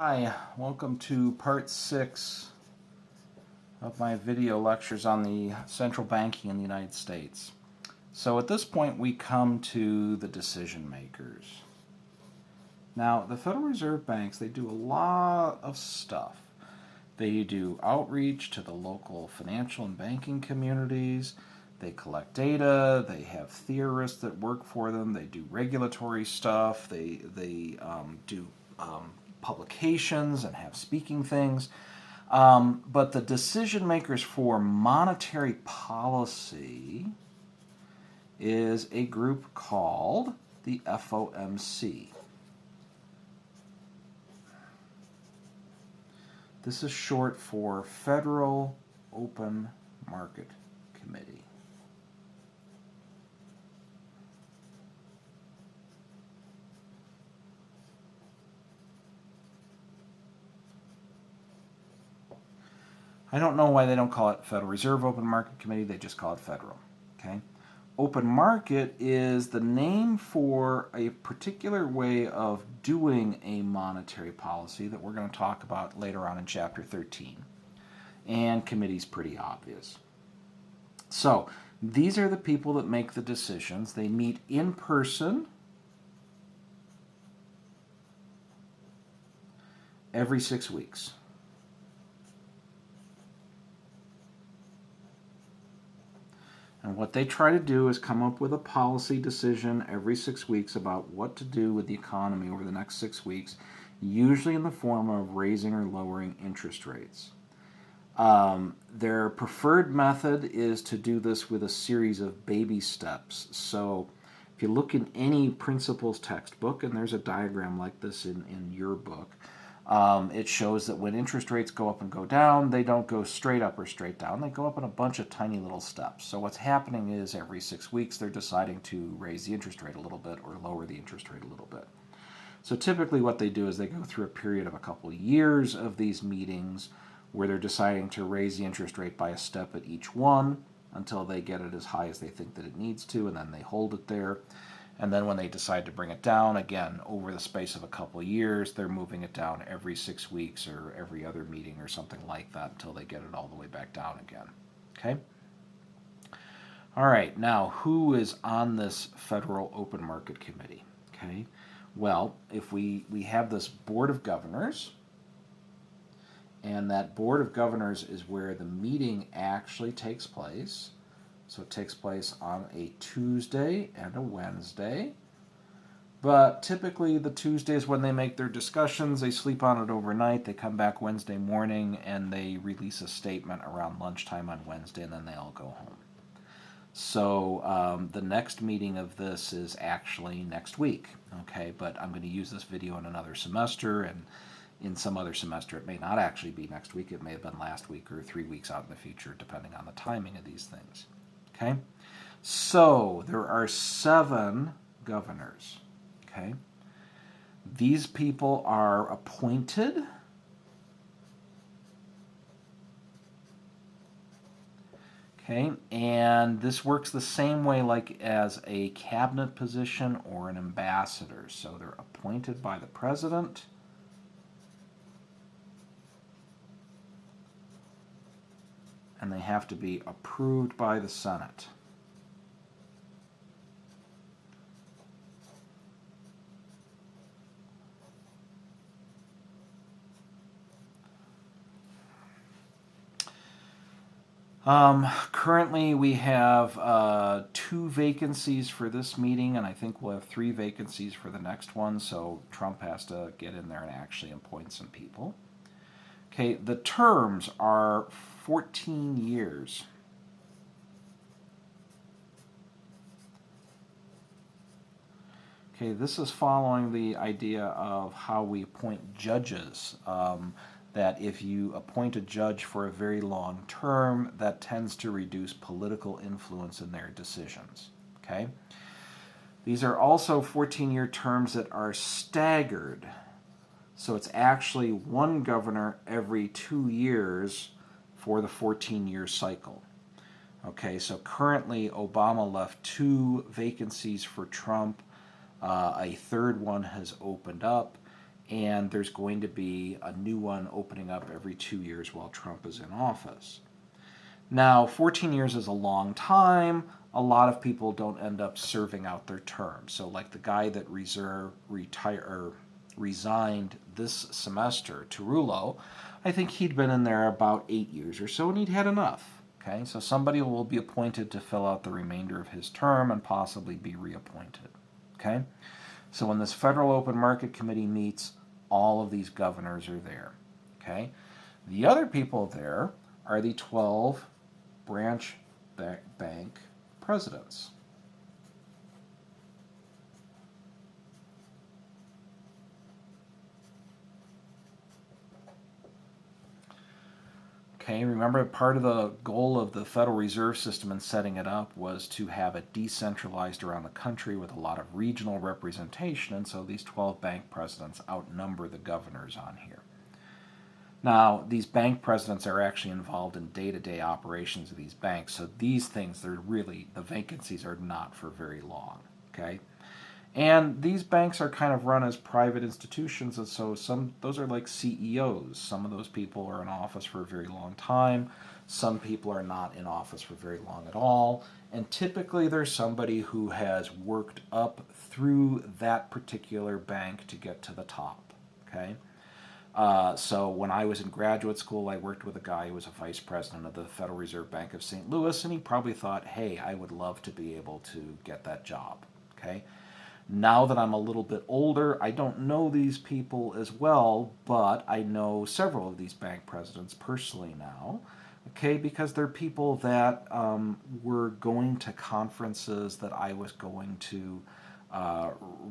Hi, welcome to part 6 of my video lectures on the central banking in the United States. So at this point we come to the decision makers. Now the Federal Reserve banks, they do a lot of stuff. They do outreach to the local financial and banking communities. They collect data. They have theorists that work for them. They do regulatory stuff. They do publications and have speaking things. But the decision makers for monetary policy is a group called the FOMC. This is short for Federal Open Market Committee. I don't know why they don't call it Federal Reserve Open Market Committee, they just call it Federal. Okay? Open market is the name for a particular way of doing a monetary policy that we're going to talk about later on in chapter 13. And committee's pretty obvious. So, these are the people that make the decisions. They meet in person every 6 weeks. And what they try to do is come up with a policy decision every 6 weeks about what to do with the economy over the next 6 weeks, usually in the form of raising or lowering interest rates. Their preferred method is to do this with a series of baby steps. So if you look in any principles textbook, and there's a diagram like this in your book, it shows that when interest rates go up and go down, they don't go straight up or straight down. They go up in a bunch of tiny little steps. So what's happening is every 6 weeks they're deciding to raise the interest rate a little bit or lower the interest rate a little bit. So typically what they do is they go through a period of a couple of years of these meetings where they're deciding to raise the interest rate by a step at each one until they get it as high as they think that it needs to, and then they hold it there. And then when they decide to bring it down, again, over the space of a couple of years, they're moving it down every 6 weeks or every other meeting or something like that until they get it all the way back down again. Okay? All right, now, who is on this Federal Open Market Committee? Okay? Well, if we have this Board of Governors, and that Board of Governors is where the meeting actually takes place. So it takes place on a Tuesday and a Wednesday. But typically the Tuesdays when they make their discussions, they sleep on it overnight, they come back Wednesday morning, and they release a statement around lunchtime on Wednesday, and then they all go home. So the next meeting of this is actually next week, okay? But I'm going to use this video in another semester, and in some other semester it may not actually be next week. It may have been last week or 3 weeks out in the future, depending on the timing of these things. Okay, so there are 7 governors. Okay, these people are appointed. Okay, and this works the same way like as a cabinet position or an ambassador. So they're appointed by the president. And they have to be approved by the Senate. Currently we have 2 vacancies for this meeting, and I think we'll have 3 vacancies for the next one, so Trump has to get in there and actually appoint some people. Okay, the terms are 14 years. Okay, this is following the idea of how we appoint judges. That if you appoint a judge for a very long term, that tends to reduce political influence in their decisions. Okay? These are also 14-year terms that are staggered. So it's actually one governor every 2 years for the 14-year cycle. Okay, so currently Obama left 2 vacancies for Trump. A third one has opened up, and there's going to be a new one opening up every 2 years while Trump is in office. Now, 14 years is a long time. A lot of people don't end up serving out their term. So, like the guy that resigned this semester, Tarullo, I think he'd been in there about 8 years or so, and he'd had enough. Okay, so somebody will be appointed to fill out the remainder of his term and possibly be reappointed. Okay, so when this Federal Open Market Committee meets, all of these governors are there. Okay, the other people there are the 12 branch bank presidents. Okay, remember part of the goal of the Federal Reserve System in setting it up was to have it decentralized around the country with a lot of regional representation, and so these 12 bank presidents outnumber the governors on here. Now, these bank presidents are actually involved in day-to-day operations of these banks, so these things, the vacancies are not for very long, okay? And these banks are kind of run as private institutions, and so those are like CEOs. Some of those people are in office for a very long time. Some people are not in office for very long at all. And typically there's somebody who has worked up through that particular bank to get to the top, okay? So when I was in graduate school, I worked with a guy who was a vice president of the Federal Reserve Bank of St. Louis, and he probably thought, hey, I would love to be able to get that job, okay? Now that I'm a little bit older, I don't know these people as well, but I know several of these bank presidents personally now, okay, because they're people that were going to conferences that I was going to,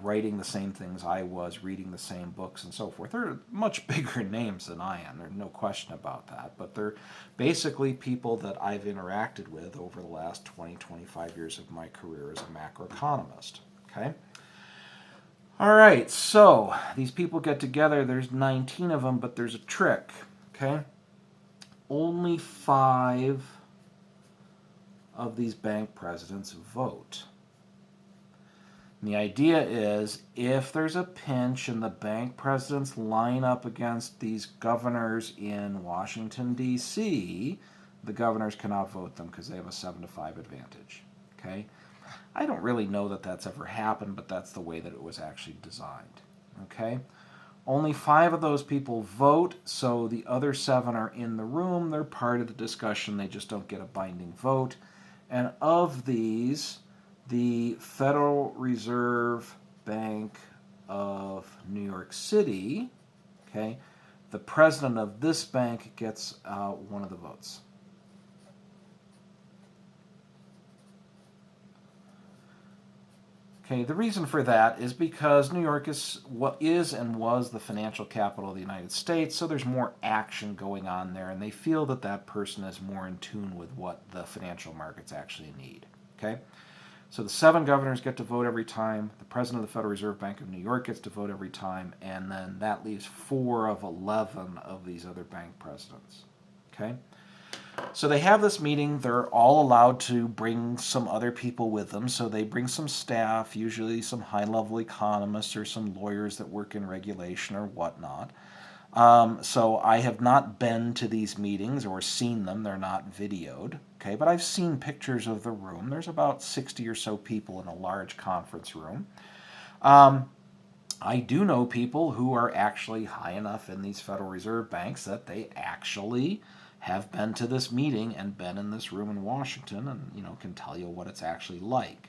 writing the same things I was, reading the same books and so forth. They're much bigger names than I am, there's no question about that, but they're basically people that I've interacted with over the last 20, 25 years of my career as a macroeconomist, okay? All right, so these people get together. There's 19 of them, but there's a trick, okay? Only 5 of these bank presidents vote. And the idea is if there's a pinch and the bank presidents line up against these governors in Washington, D.C., the governors can outvote them because they have a 7-5 advantage, okay? I don't really know that that's ever happened, but that's the way that it was actually designed. Okay? Only 5 of those people vote, so the other 7 are in the room. They're part of the discussion. They just don't get a binding vote. And of these, the Federal Reserve Bank of New York City, okay, the president of this bank gets one of the votes. Okay, the reason for that is because New York is what is and was the financial capital of the United States, so there's more action going on there, and they feel that that person is more in tune with what the financial markets actually need. Okay, so the 7 governors get to vote every time, the president of the Federal Reserve Bank of New York gets to vote every time, and then that leaves 4 of 11 of these other bank presidents. Okay. So they have this meeting. They're all allowed to bring some other people with them. So they bring some staff, usually some high-level economists or some lawyers that work in regulation or whatnot. So I have not been to these meetings or seen them. They're not videoed, okay? But I've seen pictures of the room. There's about 60 or so people in a large conference room. I do know people who are actually high enough in these Federal Reserve banks that they actually have been to this meeting and been in this room in Washington and, can tell you what it's actually like.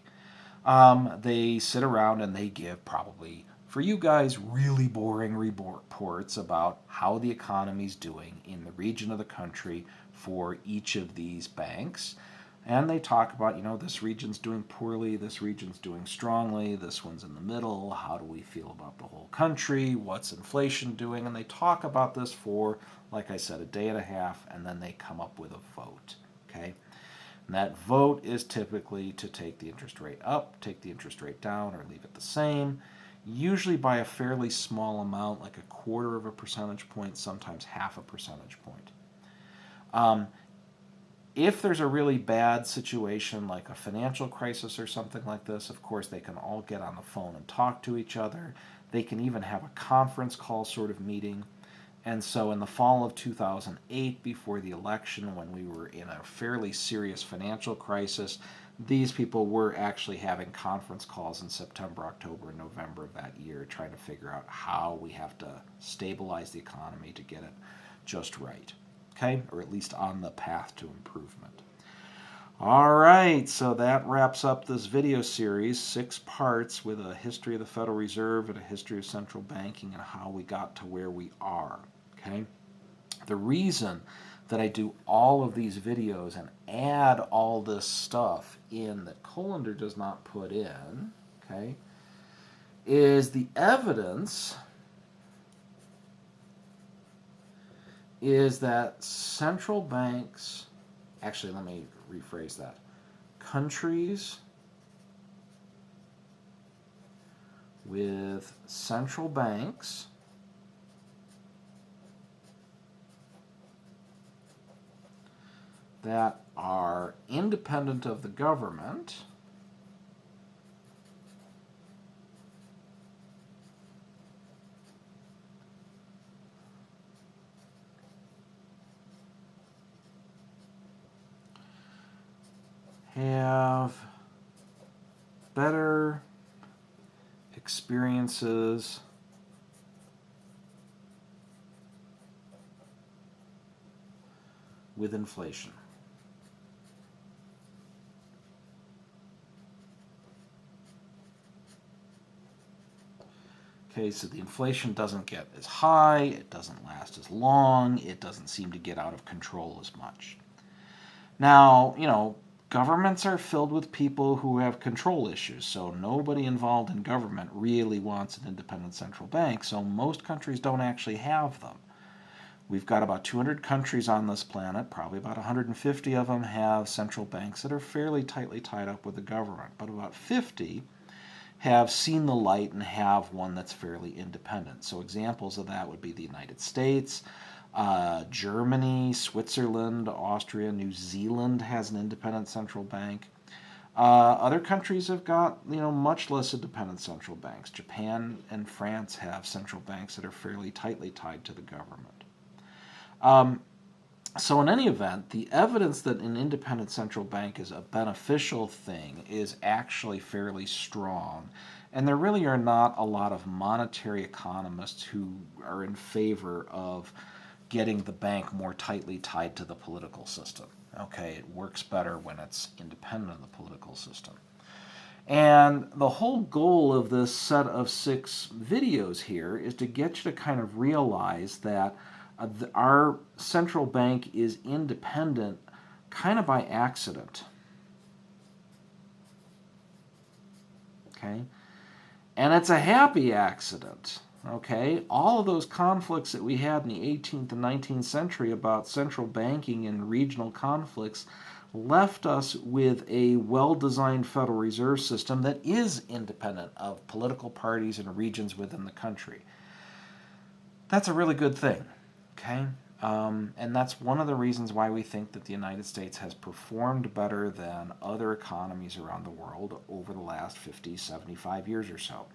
They sit around and they give probably, for you guys, really boring reports about how the economy's doing in the region of the country for each of these banks. And they talk about, this region's doing poorly, this region's doing strongly, this one's in the middle, how do we feel about the whole country, what's inflation doing, and they talk about this for, like I said, a day and a half, and then they come up with a vote, okay? And that vote is typically to take the interest rate up, take the interest rate down, or leave it the same, usually by a fairly small amount, like 1/4 of a percentage point, sometimes 1/2 percentage point. If there's a really bad situation like a financial crisis or something like this, of course they can all get on the phone and talk to each other. They can even have a conference call sort of meeting. And so in the fall of 2008, before the election, when we were in a fairly serious financial crisis, these people were actually having conference calls in September, October, and November of that year, trying to figure out how we have to stabilize the economy to get it just right, okay? Or at least on the path to improvement. All right, so that wraps up this video series, 6 parts with a history of the Federal Reserve and a history of central banking and how we got to where we are, okay? The reason that I do all of these videos and add all this stuff in that Colander does not put in, okay, is the evidence is that central banks, actually let me rephrase that, countries with central banks that are independent of the government have better experiences with inflation. Okay, so the inflation doesn't get as high, it doesn't last as long, it doesn't seem to get out of control as much. Now, governments are filled with people who have control issues, so nobody involved in government really wants an independent central bank, so most countries don't actually have them. We've got about 200 countries on this planet, probably about 150 of them have central banks that are fairly tightly tied up with the government, but about 50 have seen the light and have one that's fairly independent. So examples of that would be the United States, Germany, Switzerland, Austria, New Zealand has an independent central bank. Other countries have got, much less independent central banks. Japan and France have central banks that are fairly tightly tied to the government. So in any event, the evidence that an independent central bank is a beneficial thing is actually fairly strong. And there really are not a lot of monetary economists who are in favor of getting the bank more tightly tied to the political system. Okay, it works better when it's independent of the political system. And the whole goal of this set of 6 videos here is to get you to kind of realize that our central bank is independent kind of by accident. Okay? And it's a happy accident. Okay? All of those conflicts that we had in the 18th and 19th century about central banking and regional conflicts left us with a well-designed Federal Reserve System that is independent of political parties and regions within the country. That's a really good thing. Okay? And that's one of the reasons why we think that the United States has performed better than other economies around the world over the last 50, 75 years or so.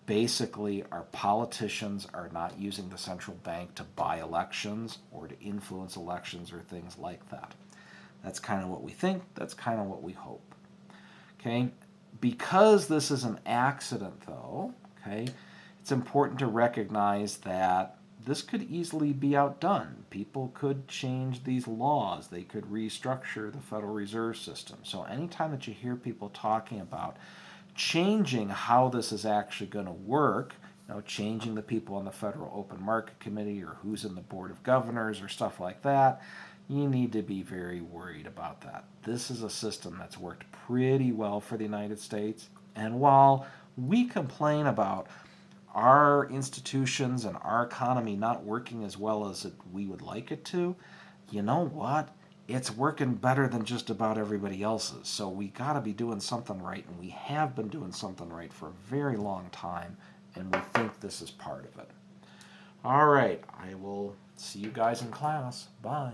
Basically, our politicians are not using the central bank to buy elections or to influence elections or things like that. That's kind of what we think. That's kind of what we hope. Okay? Because this is an accident, though, okay, it's important to recognize that this could easily be outdone. People could change these laws. They could restructure the Federal Reserve System. So anytime that you hear people talking about changing how this is actually going to work, changing the people on the Federal Open Market Committee or who's in the Board of Governors or stuff like that, you need to be very worried about that. This is a system that's worked pretty well for the United States. And while we complain about our institutions and our economy not working as well as we would like it to, you know what? It's working better than just about everybody else's. So we got to be doing something right, and we have been doing something right for a very long time, and we think this is part of it. All right, I will see you guys in class. Bye.